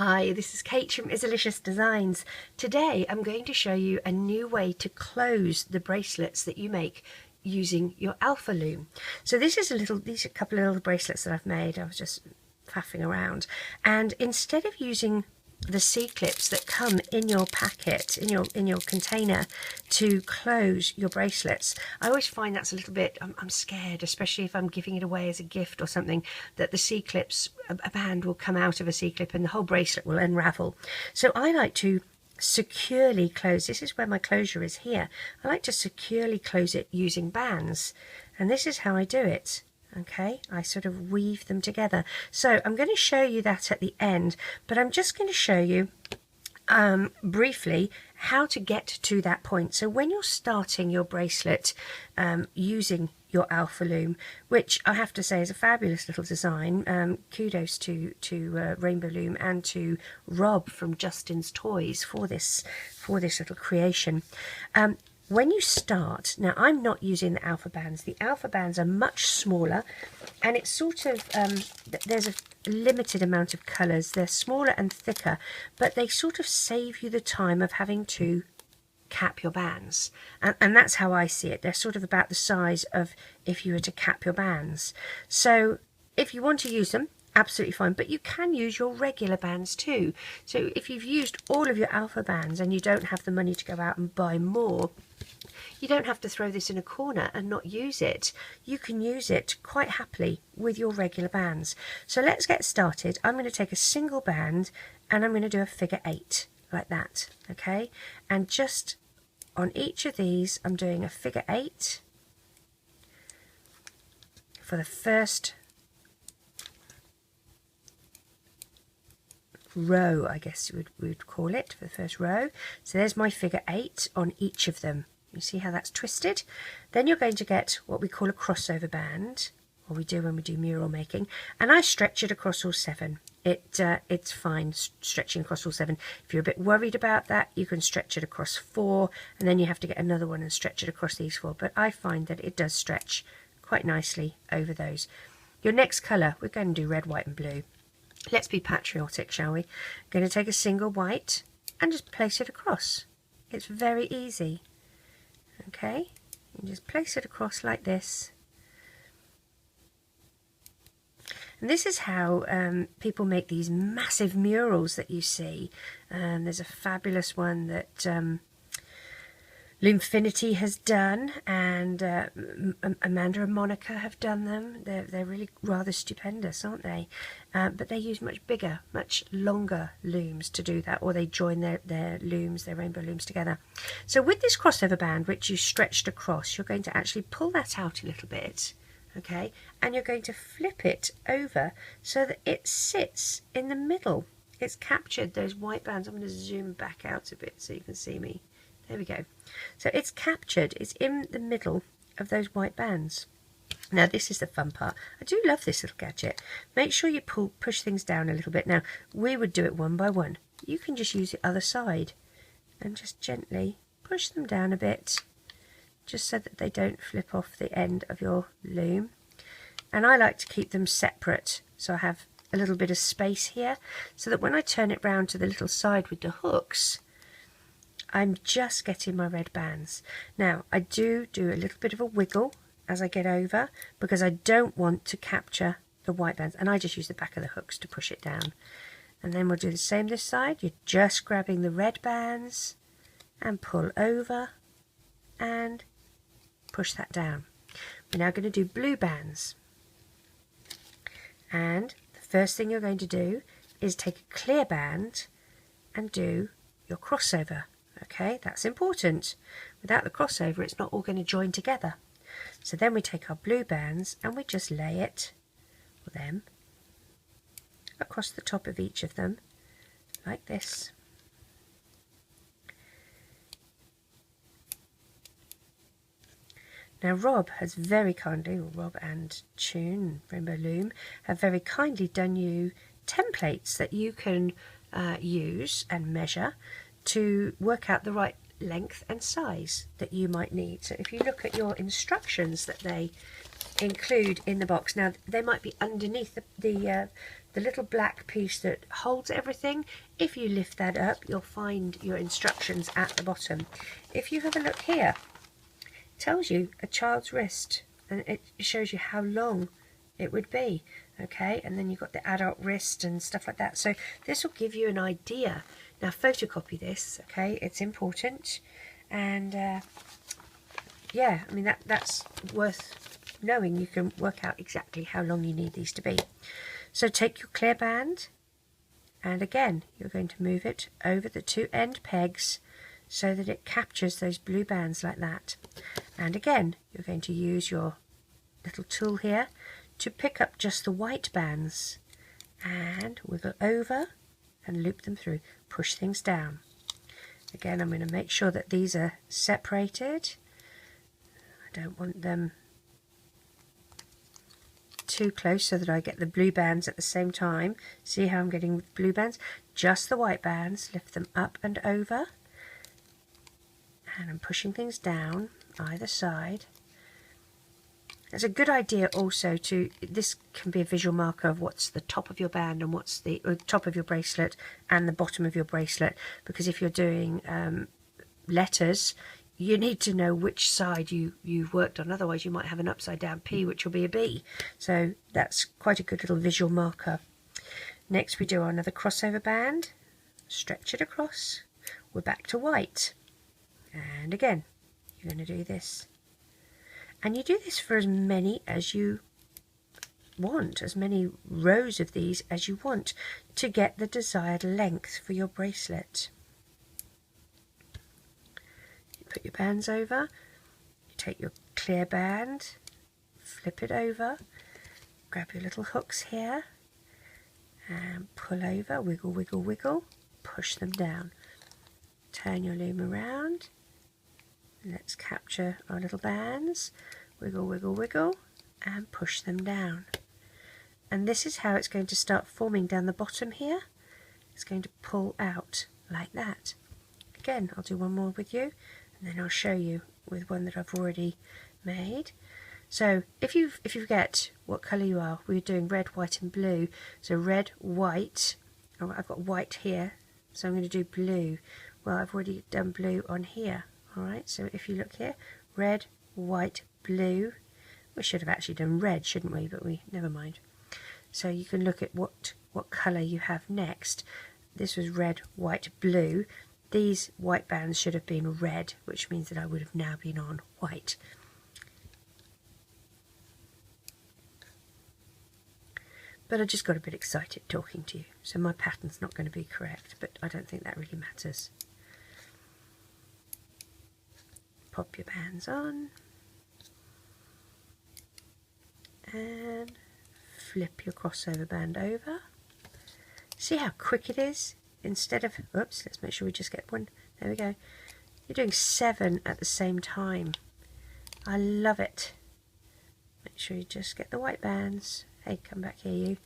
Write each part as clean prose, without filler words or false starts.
Hi, this is Kate from Izzalicious Designs. Today I'm going to show you a new way to close the bracelets that you make using your Alpha Loom. So these are a couple of little bracelets that I've made. I was just faffing around, and instead of using the C-clips that come in your packet, in your container to close your bracelets, I always find that's a little bit, I'm scared, especially if I'm giving it away as a gift or something, that the C-clips, a band will come out of a C-clip and the whole bracelet will unravel. So I like to securely close, this is where my closure is here, I like to securely close it using bands, and this is how I do it. Okay, I sort of weave them together. So I'm going to show you that at the end, but I'm just going to show you briefly how to get to that point. So when you're starting your bracelet using your Alpha Loom, which I have to say is a fabulous little design, kudos to Rainbow Loom and to Rob from Justin's Toys for this little creation. When you start, now I'm not using the alpha bands. The alpha bands are much smaller, and it's sort of, there's a limited amount of colours. They're smaller and thicker, but they sort of save you the time of having to cap your bands. And that's how I see it. They're sort of about the size of if you were to cap your bands. So if you want to use them, absolutely fine, but you can use your regular bands too. So if you've used all of your alpha bands and you don't have the money to go out and buy more, you don't have to throw this in a corner and not use it. You can use it quite happily with your regular bands. So let's get started. I'm going to take a single band and I'm going to do a figure 8 like that, okay? And just on each of these I'm doing a figure 8 for the first row, I guess we would call it, for the first row. So there's my figure 8 on each of them. You see how that's twisted? Then you're going to get what we call a crossover band, or we do when we do mural making, and I stretch it across all 7. It's fine stretching across all 7. If you're a bit worried about that, you can stretch it across 4, and then you have to get another one and stretch it across these 4, but I find that it does stretch quite nicely over those. Your next colour, we're going to do red, white and blue. Let's be patriotic, shall we? I'm going to take a single white and just place it across. It's very easy. Okay, you just place it across like this. And this is how people make these massive murals that you see. There's a fabulous one that Loomfinity has done, and Amanda and Monica have done them. They're really rather stupendous, aren't they? But they use much bigger, much longer looms to do that, or they join their looms, their rainbow looms together. So with this crossover band, which you stretched across, you're going to actually pull that out a little bit, okay? And you're going to flip it over so that it sits in the middle. It's captured those white bands. I'm going to zoom back out a bit so you can see me. There we go. So it's captured, it's in the middle of those white bands. Now this is the fun part. I do love this little gadget. Make sure you push things down a little bit. Now we would do it one by one. You can just use the other side and just gently push them down a bit, just so that they don't flip off the end of your loom. And I like to keep them separate, so I have a little bit of space here, so that when I turn it round to the little side with the hooks, I'm just getting my red bands. Now I do a little bit of a wiggle as I get over, because I don't want to capture the white bands, and I just use the back of the hooks to push it down. And then we'll do the same this side. You're just grabbing the red bands and pull over and push that down. We're now going to do blue bands, and the first thing you're going to do is take a clear band and do your crossover. Okay, that's important. Without the crossover, it's not all going to join together. So then we take our blue bands and we just lay it, or them, across the top of each of them, like this. Now Rob has very kindly, or Rob and Tune, Rainbow Loom, have very kindly done you templates that you can use and measure to work out the right length and size that you might need. So if you look at your instructions that they include in the box, now they might be underneath the the little black piece that holds everything, if you lift that up, you'll find your instructions at the bottom. If you have a look here, it tells you a child's wrist, and it shows you how long it would be. Okay, and then you've got the adult wrist and stuff like that. So this will give you an idea. Now photocopy this, okay, it's important. And yeah, I mean that's worth knowing. You can work out exactly how long you need these to be. So take your clear band, and again you're going to move it over the two end pegs so that it captures those blue bands like that. And again you're going to use your little tool here to pick up just the white bands and wiggle over and loop them through. Push things down. Again, I'm going to make sure that these are separated. I don't want them too close so that I get the blue bands at the same time. See how I'm getting blue bands? Just the white bands. Lift them up and over. And I'm pushing things down either side. It's a good idea also to, this can be a visual marker of what's the top of your band and what's the top of your bracelet and the bottom of your bracelet, because if you're doing letters, you need to know which side you've worked on, otherwise you might have an upside down P which will be a B. So that's quite a good little visual marker. Next we do another crossover band, stretch it across, we're back to white, and again you're going to do this. And you do this for as many as you want, as many rows of these as you want, to get the desired length for your bracelet. You put your bands over, you take your clear band, flip it over, grab your little hooks here, and pull over, wiggle, wiggle, wiggle, push them down. Turn your loom around. Let's capture our little bands, wiggle, wiggle, wiggle, and push them down. And this is how it's going to start forming down the bottom here. It's going to pull out like that. Again, I'll do one more with you, and then I'll show you with one that I've already made. So if you forget what colour you are, we're doing red, white and blue. So red, white, oh, I've got white here, so I'm going to do blue. Well, I've already done blue on here. Alright, so if you look here, red, white, blue. We should have actually done red, shouldn't we? But never mind. So you can look at what colour you have next. This was red, white, blue. These white bands should have been red, which means that I would have now been on white. But I just got a bit excited talking to you, so my pattern's not going to be correct, but I don't think that really matters. Pop your bands on and flip your crossover band over. See how quick it is? Instead of, oops, let's make sure we just get one. There we go. You're doing 7 at the same time. I love it. Make sure you just get the white bands. Hey, come back here you.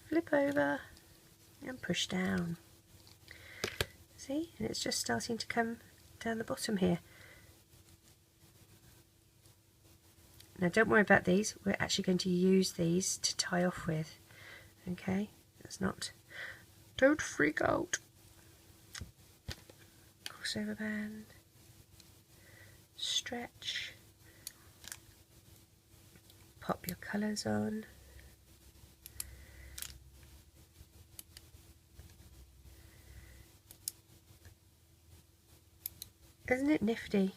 Flip over and push down. See? And it's just starting to come down the bottom here. Now don't worry about these, we're actually going to use these to tie off with. Okay, that's not, don't freak out. Crossover band, stretch, pop your colours on. Isn't it nifty?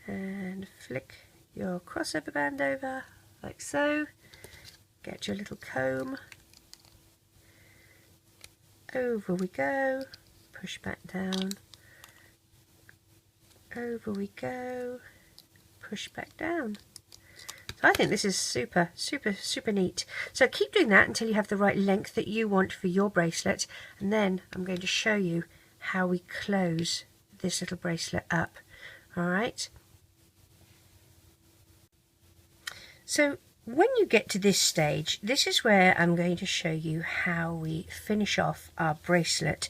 And flick your crossover band over like so. Get your little comb. Over we go. Push back down. Over we go. Push back down. So I think this is super, super, super neat. So keep doing that until you have the right length that you want for your bracelet, and then I'm going to show you how we close this little bracelet up. Alright. So when you get to this stage, this is where I'm going to show you how we finish off our bracelet.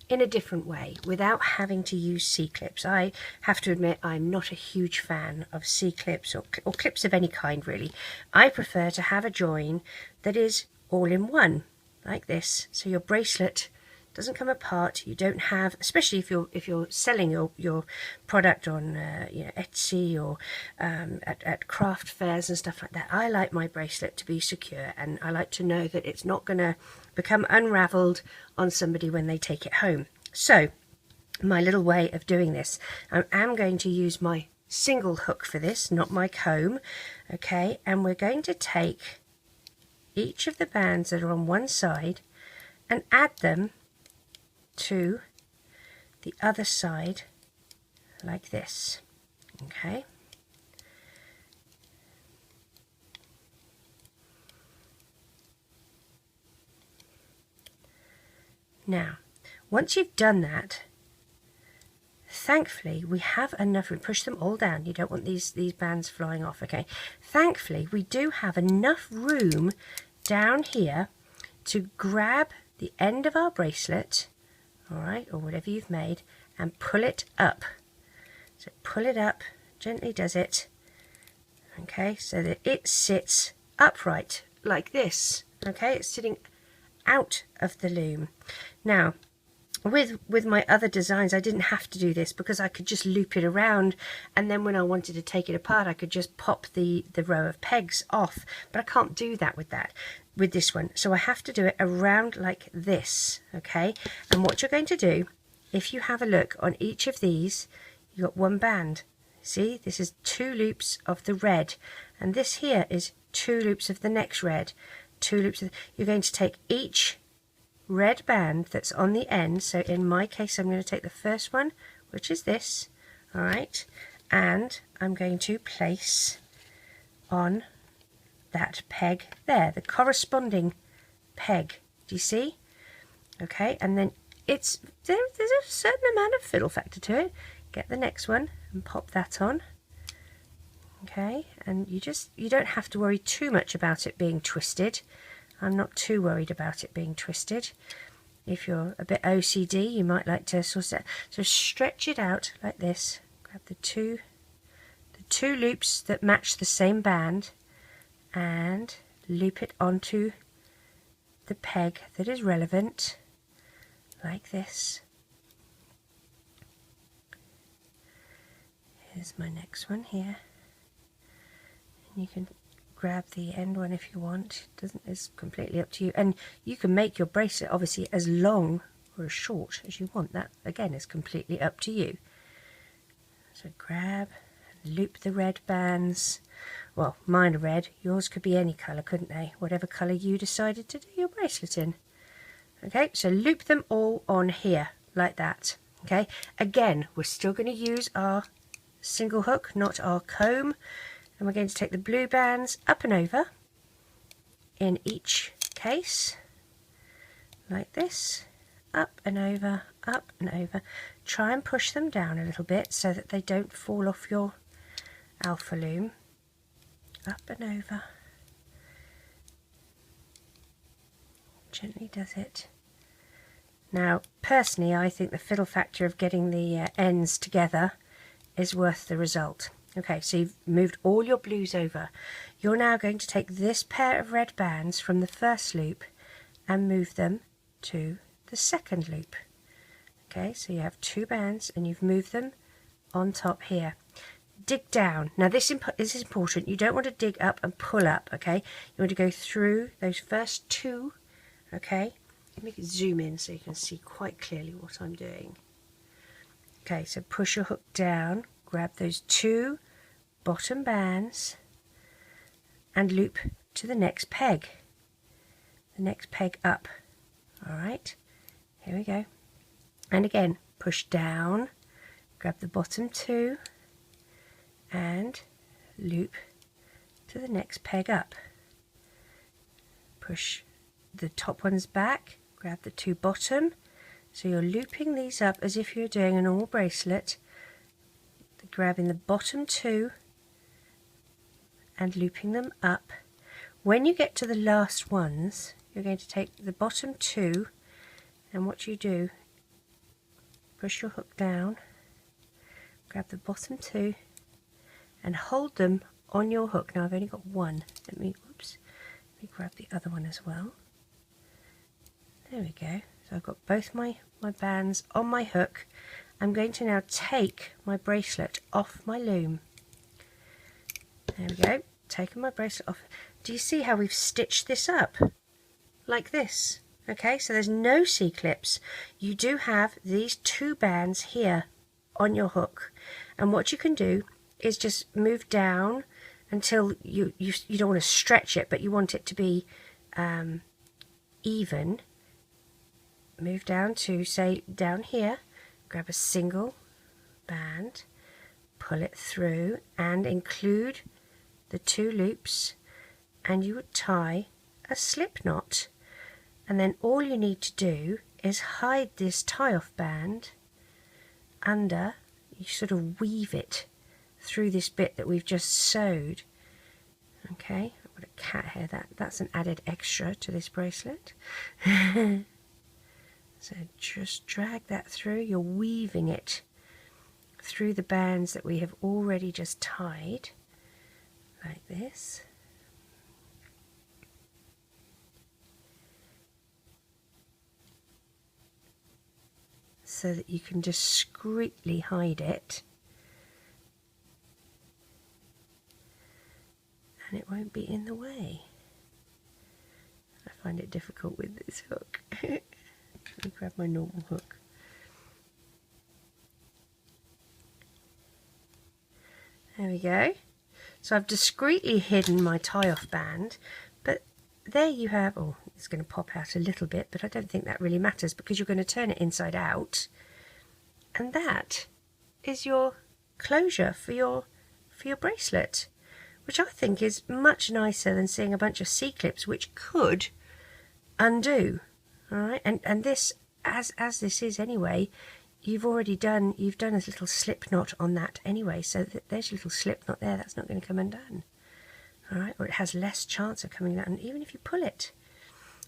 in a different way without having to use C-clips. I have to admit I'm not a huge fan of C-clips or clips of any kind really. I prefer to have a join that is all in one, like this, so your bracelet doesn't come apart. You don't have, especially if you're selling your product on you know, Etsy or at craft fairs and stuff like that. I like my bracelet to be secure, and I like to know that it's not going to become unraveled on somebody when they take it home. So my little way of doing this, I am going to use my single hook for this, not my comb, okay, and we're going to take each of the bands that are on one side and add them to the other side like this, okay. Now once you've done that, thankfully we have enough room. Push them all down, you don't want these bands flying off, okay. Thankfully we do have enough room down here to grab the end of our bracelet, alright, or whatever you've made, and pull it up. So pull it up, gently does it, okay, so that it sits upright like this, okay, it's sitting out of the loom. Now with my other designs I didn't have to do this because I could just loop it around, and then when I wanted to take it apart I could just pop the row of pegs off, but I can't do that with this one, so I have to do it around like this, okay. And what you're going to do, if you have a look on each of these, you got one band, see, this is 2 loops of the red, and this here is 2 loops of the next red, 2 loops of you're going to take each red band that's on the end, so in my case I'm going to take the first one, which is this, alright, and I'm going to place on that peg there, the corresponding peg, do you see? Okay, and then there's a certain amount of fiddle factor to it. Get the next one and pop that on, okay, and you don't have to worry too much about it being twisted. I'm not too worried about it being twisted. If you're a bit OCD, you might like to sort of, so stretch it out like this, grab the two loops that match the same band and loop it onto the peg that is relevant like this. Here's my next one here, and you can grab the end one if you want. It's completely up to you, and you can make your bracelet obviously as long or as short as you want. That again is completely up to you. So grab and loop the red bands. Well, mine are red, yours could be any colour, couldn't they? Whatever colour you decided to do your bracelet in. Okay, so loop them all on here like that. Okay, again we're still going to use our single hook, not our comb, and we're going to take the blue bands up and over in each case like this, up and over, up and over. Try and push them down a little bit so that they don't fall off your Alpha Loom. Up and over, gently does it. Now personally I think the fiddle factor of getting the ends together is worth the result. Okay, so you've moved all your blues over. You're now going to take this pair of red bands from the first loop and move them to the second loop. Okay, so you have 2 bands and you've moved them on top here. Dig down. Now this is important. You don't want to dig up and pull up, okay? You want to go through those first 2, okay? Let me zoom in so you can see quite clearly what I'm doing. Okay, so push your hook down, grab those 2 bottom bands and loop to the next peg up. Alright, here we go. And again, push down, grab the bottom 2 and loop to the next peg up. Push the top ones back, grab the 2 bottom. So you're looping these up as if you're doing a normal bracelet, grabbing the bottom 2 and looping them up. When you get to the last ones, you're going to take the bottom 2, and what you do push your hook down, grab the bottom two and hold them on your hook. Now I've only got one. Let me grab the other one as well. There we go. So I've got both my bands on my hook. I'm going to now take my bracelet off my loom. There we go. Taking my bracelet off. Do you see how we've stitched this up? Like this. Okay, so there's no C-clips. You do have these two bands here on your hook. And what you can do is just move down until you don't want to stretch it, but you want it to be even. Move down to, say, down here, grab a single band, pull it through and include the two loops, and you would tie a slip knot. And then all you need to do is hide this tie-off band under, you sort of weave it through this bit that we've just sewed. Okay, I've got a cat hair, that's an added extra to this bracelet. So just drag that through, you're weaving it through the bands that we have already just tied, like this. So that you can discreetly hide it. And it won't be in the way. I find it difficult with this hook. Let me grab my normal hook. There we go. So I've discreetly hidden my tie-off band, but there you have, oh, it's going to pop out a little bit, but I don't think that really matters because you're going to turn it inside out. And that is your closure for your bracelet, which I think is much nicer than seeing a bunch of C-clips which could undo. All right, and this, as this is anyway, you've done a little slip knot on that anyway, so that there's a little slip knot there, that's not going to come undone. All right, or it has less chance of coming undone even if you pull it.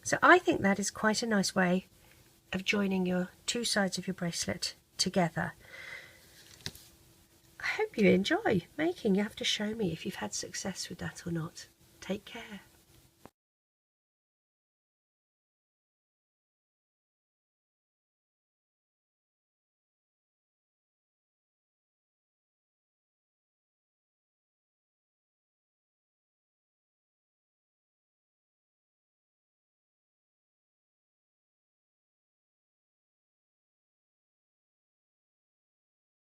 So I think that is quite a nice way of joining your two sides of your bracelet together. I hope you enjoy making. You have to show me if you've had success with that or not. Take care.